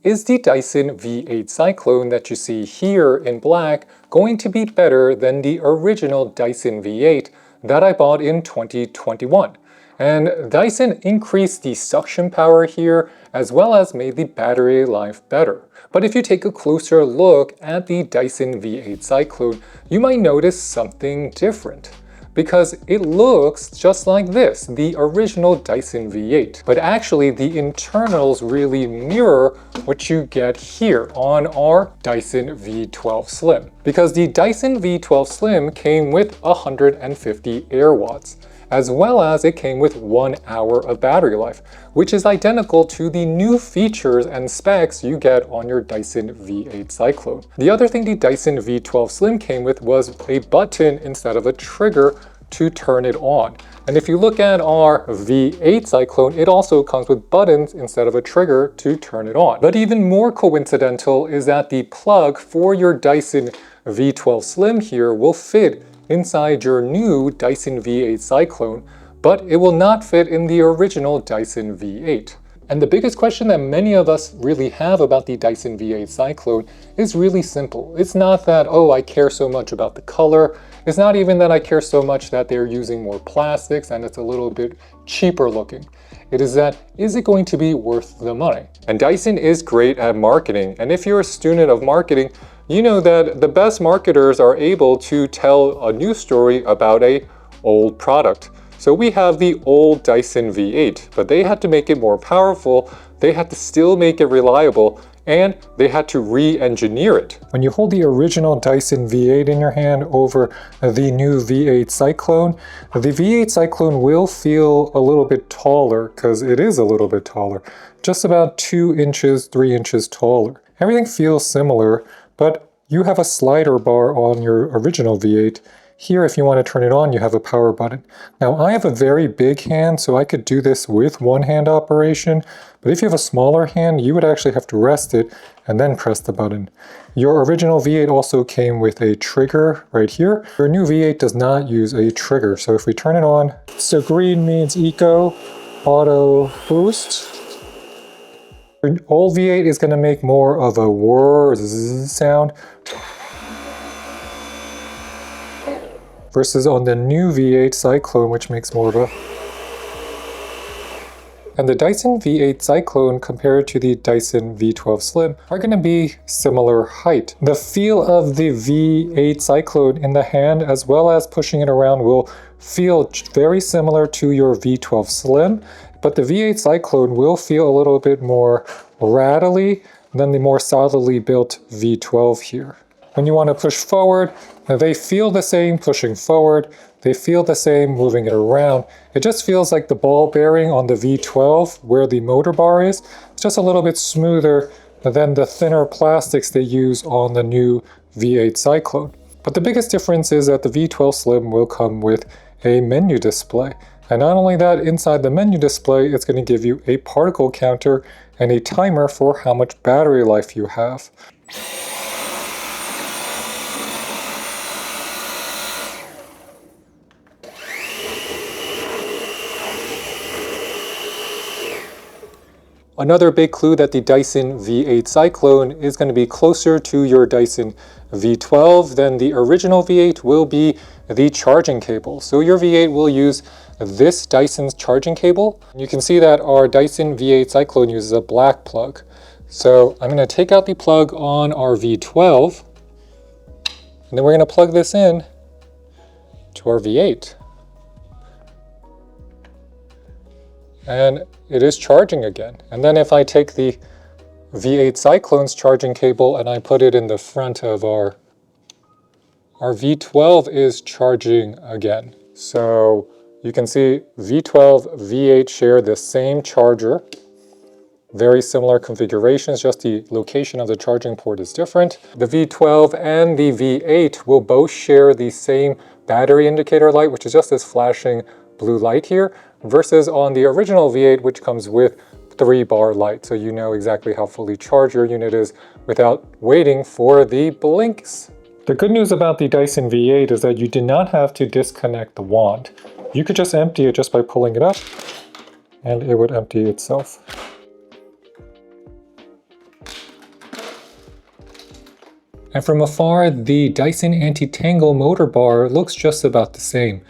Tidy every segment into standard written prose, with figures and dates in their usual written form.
Is the Dyson V8 Cyclone that you see here in black going to be better than the original Dyson V8 that I bought in 2021? And Dyson increased the suction power here as well as made the battery life better. But if you take a closer look at the Dyson V8 Cyclone, you might notice something different, because it looks just like this, the original Dyson V8. But actually the internals really mirror what you get here on our Dyson V12 Slim. Because the Dyson V12 Slim came with 150 air watts, as well as it came with 1 hour of battery life, which is identical to the new features and specs you get on your Dyson V8 Cyclone. The other thing the Dyson V12 Slim came with was a button instead of a trigger to turn it on. And if you look at our V8 Cyclone, it also comes with buttons instead of a trigger to turn it on. But even more coincidental is that the plug for your Dyson V12 Slim here will fit inside your new Dyson V8 Cyclone, but it will not fit in the original Dyson V8. And the biggest question that many of us really have about the Dyson V8 Cyclone is really simple. It's not that, oh, I care so much about the color. It's not even that I care so much that they're using more plastics and it's a little bit cheaper looking. It is that, is it going to be worth the money? And Dyson is great at marketing. And if you're a student of marketing, you know that the best marketers are able to tell a new story about an old product. So we have the old Dyson V8, but they had to make it more powerful, they had to still make it reliable, and they had to re-engineer it. When you hold the original Dyson V8 in your hand over the new V8 Cyclone, the V8 Cyclone will feel a little bit taller, because it is a little bit taller, just about 2 inches, 3 inches taller. Everything feels similar, but you have a slider bar on your original V8. Here, if you want to turn it on, you have a power button. Now, I have a very big hand, so I could do this with one-hand operation, but if you have a smaller hand, you would actually have to rest it and then press the button. Your original V8 also came with a trigger right here. Your new V8 does not use a trigger, so if we turn it on, so green means eco, auto boost. Your old V8 is going to make more of a whir sound, versus on the new V8 Cyclone, which makes more of a... And the Dyson V8 Cyclone compared to the Dyson V12 Slim are going to be similar height. The feel of the V8 Cyclone in the hand, as well as pushing it around, will feel very similar to your V12 Slim, but the V8 Cyclone will feel a little bit more rattly than the more solidly built V12 here. When you want to push forward, they feel the same pushing forward, they feel the same moving it around. It just feels like the ball bearing on the V12 where the Motorbar is. It's just a little bit smoother than the thinner plastics they use on the new V8 Cyclone. But the biggest difference is that the V12 Slim will come with a menu display. And not only that, inside the menu display, it's going to give you a particle counter and a timer for how much battery life you have. Another big clue that the Dyson V8 Cyclone is going to be closer to your Dyson V12 than the original V8 will be the charging cable. So your V8 will use this Dyson's charging cable. You can see that our Dyson V8 Cyclone uses a black plug. So I'm going to take out the plug on our V12, and then we're going to plug this in to our V8. And it is charging again. And then if I take the V8 Cyclone's charging cable and I put it in the front of our V12 is charging again. So you can see V12, V8 share the same charger. Very similar configurations, just the location of the charging port is different. The V12 and the V8 will both share the same battery indicator light, which is just this flashing blue light here, versus on the original V8, which comes with 3-bar light, so you know exactly how fully charged your unit is without waiting for the blinks. The good news about the Dyson V8 is that you did not have to disconnect the wand. You could just empty it just by pulling it up, and it would empty itself. And from afar, the Dyson Anti-Tangle Motorbar looks just about the same.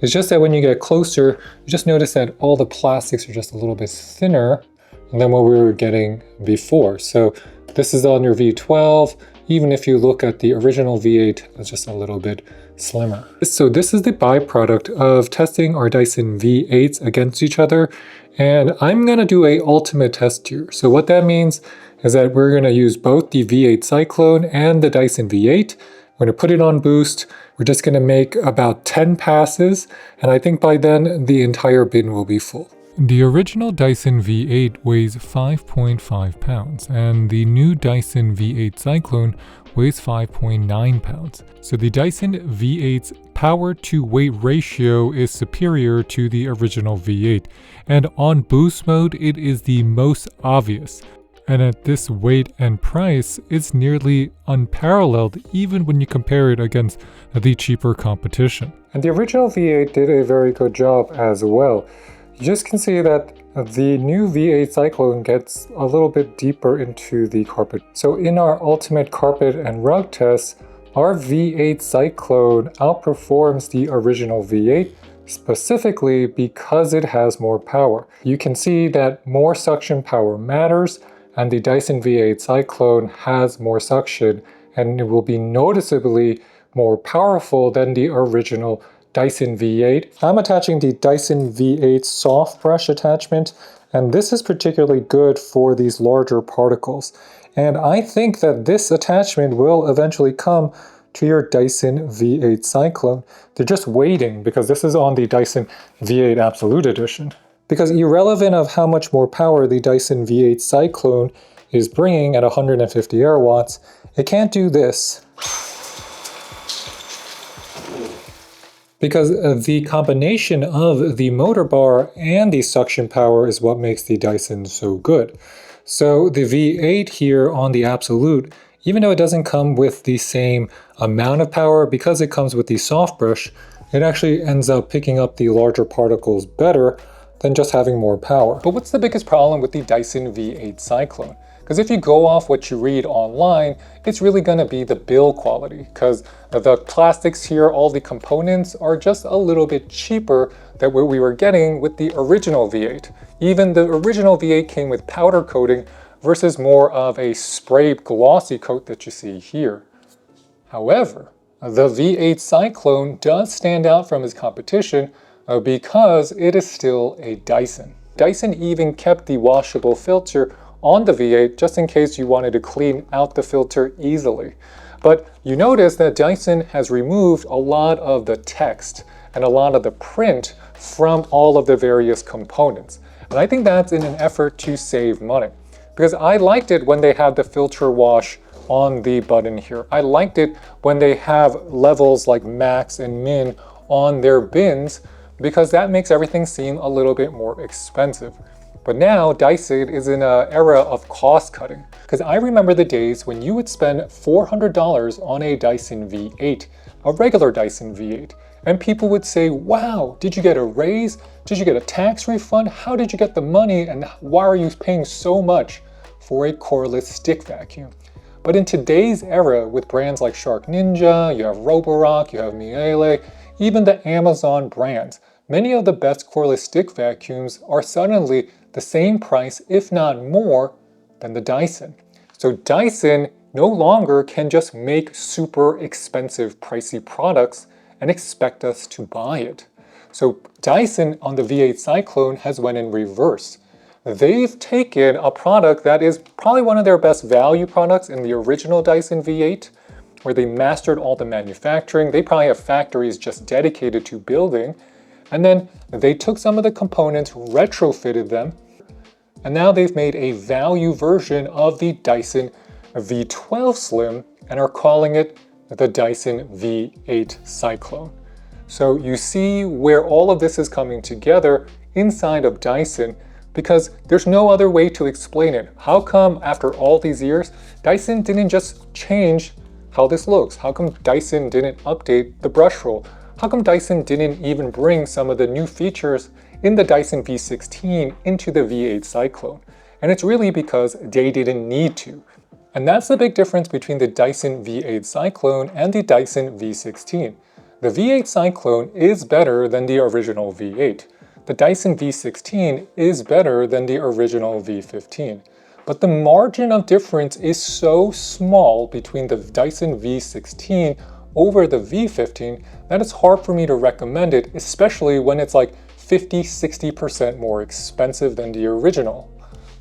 It's just that when you get closer, you just notice that all the plastics are just a little bit thinner than what we were getting before. So this is on your V12. Even if you look at the original V8, it's just a little bit slimmer. So this is the byproduct of testing our Dyson V8s against each other. And I'm gonna do a ultimate test here. So what that means is that we're gonna use both the V8 Cyclone and the Dyson V8. We're gonna put it on boost. We're just gonna make about 10 passes. And I think by then the entire bin will be full. The original Dyson V8 weighs 5.5 pounds, and the new Dyson V8 Cyclone weighs 5.9 pounds. So the Dyson V8's power to weight ratio is superior to the original V8, and on boost mode it is the most obvious. And at this weight and price, it's nearly unparalleled even when you compare it against the cheaper competition. And the original V8 did a very good job as well. You just can see that the new V8 Cyclone gets a little bit deeper into the carpet. So in our ultimate carpet and rug tests, our V8 Cyclone outperforms the original V8 specifically because it has more power. You can see that more suction power matters, and the Dyson V8 Cyclone has more suction, and it will be noticeably more powerful than the original Dyson V8. I'm attaching the Dyson V8 soft brush attachment, and this is particularly good for these larger particles. And I think that this attachment will eventually come to your Dyson V8 Cyclone. They're just waiting because this is on the Dyson V8 Absolute Edition. Because irrelevant of how much more power the Dyson V8 Cyclone is bringing at 150 air watts, it can't do this. Because the combination of the Motorbar and the suction power is what makes the Dyson so good. So the V8 here on the Absolute, even though it doesn't come with the same amount of power, because it comes with the soft brush, it actually ends up picking up the larger particles better than just having more power. But what's the biggest problem with the Dyson V8 Cyclone? Because if you go off what you read online, it's really going to be the build quality, because the plastics here, all the components are just a little bit cheaper than what we were getting with the original V8. Even the original V8 came with powder coating versus more of a spray glossy coat that you see here. However, the V8 Cyclone does stand out from its competition because it is still a Dyson. Dyson even kept the washable filter on the V8 just in case you wanted to clean out the filter easily. But you notice that Dyson has removed a lot of the text and a lot of the print from all of the various components. And I think that's in an effort to save money. Because I liked it when they have the filter wash on the button here. I liked it when they have levels like max and min on their bins, because that makes everything seem a little bit more expensive. But now Dyson is in an era of cost cutting. Because I remember the days when you would spend $400 on a Dyson V8, a regular Dyson V8, and people would say, wow, did you get a raise? Did you get a tax refund? How did you get the money? And why are you paying so much for a cordless stick vacuum? But in today's era, with brands like Shark Ninja, you have Roborock, you have Miele, even the Amazon brands, many of the best cordless stick vacuums are suddenly the same price, if not more, than the Dyson. So Dyson no longer can just make super expensive, pricey products and expect us to buy it. So Dyson on the V8 Cyclone has went in reverse. They've taken a product that is probably one of their best value products in the original Dyson V8, where they mastered all the manufacturing. They probably have factories just dedicated to building. And then they took some of the components, retrofitted them, and now they've made a value version of the Dyson V12 Slim and are calling it the Dyson V8 Cyclone. So you see where all of this is coming together inside of Dyson, because there's no other way to explain it. How come after all these years, Dyson didn't just change how this looks? How come Dyson didn't update the brush roll? How come Dyson didn't even bring some of the new features in the Dyson V16 into the V8 Cyclone? And it's really because they didn't need to. And that's the big difference between the Dyson V8 Cyclone and the Dyson V16. The V8 Cyclone is better than the original V8. The Dyson V16 is better than the original V15. But the margin of difference is so small between the Dyson V16 over the V15 that it's hard for me to recommend it, especially when it's like 50–60% more expensive than the original.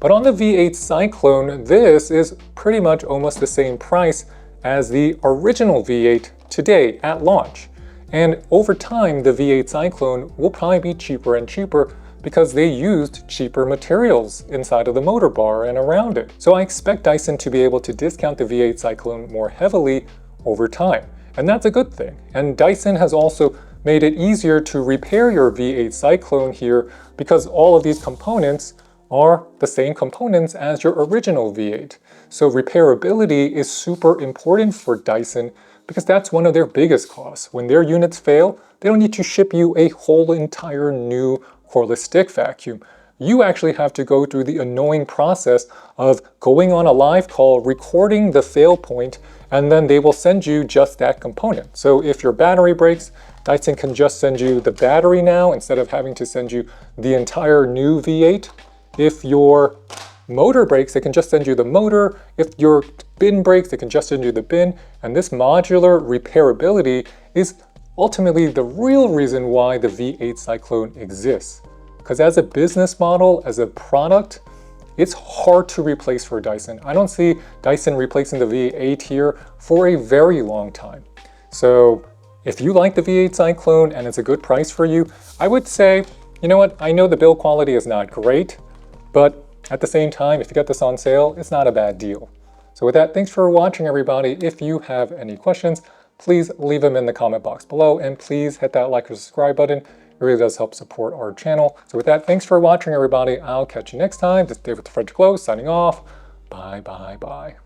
But on the V8 Cyclone, this is pretty much almost the same price as the original V8 today at launch. And over time, the V8 Cyclone will probably be cheaper and cheaper because they used cheaper materials inside of the Motorbar and around it. So I expect Dyson to be able to discount the V8 Cyclone more heavily over time. And that's a good thing. And Dyson has also made it easier to repair your V8 Cyclone here because all of these components are the same components as your original V8. So repairability is super important for Dyson because that's one of their biggest costs. When their units fail, they don't need to ship you a whole entire new cordless stick vacuum. You actually have to go through the annoying process of going on a live call, recording the fail point, and then they will send you just that component. So if your battery breaks, Dyson can just send you the battery now instead of having to send you the entire new V8. If your motor breaks, they can just send you the motor. If your bin breaks, they can just send you the bin. And this modular repairability is ultimately the real reason why the V8 Cyclone exists. Because as a business model, as a product, it's hard to replace for Dyson. I don't see Dyson replacing the V8 here for a very long time. So if you like the V8 Cyclone and it's a good price for you, I would say, you know what, I know the build quality is not great, but at the same time, if you get this on sale, it's not a bad deal. So with that, thanks for watching, everybody. If you have any questions, please leave them in the comment box below, and please hit that like or subscribe button. It really does help support our channel. So with that, thanks for watching, everybody. I'll catch you next time. This is Dave with the French Glow signing off. Bye, bye, bye.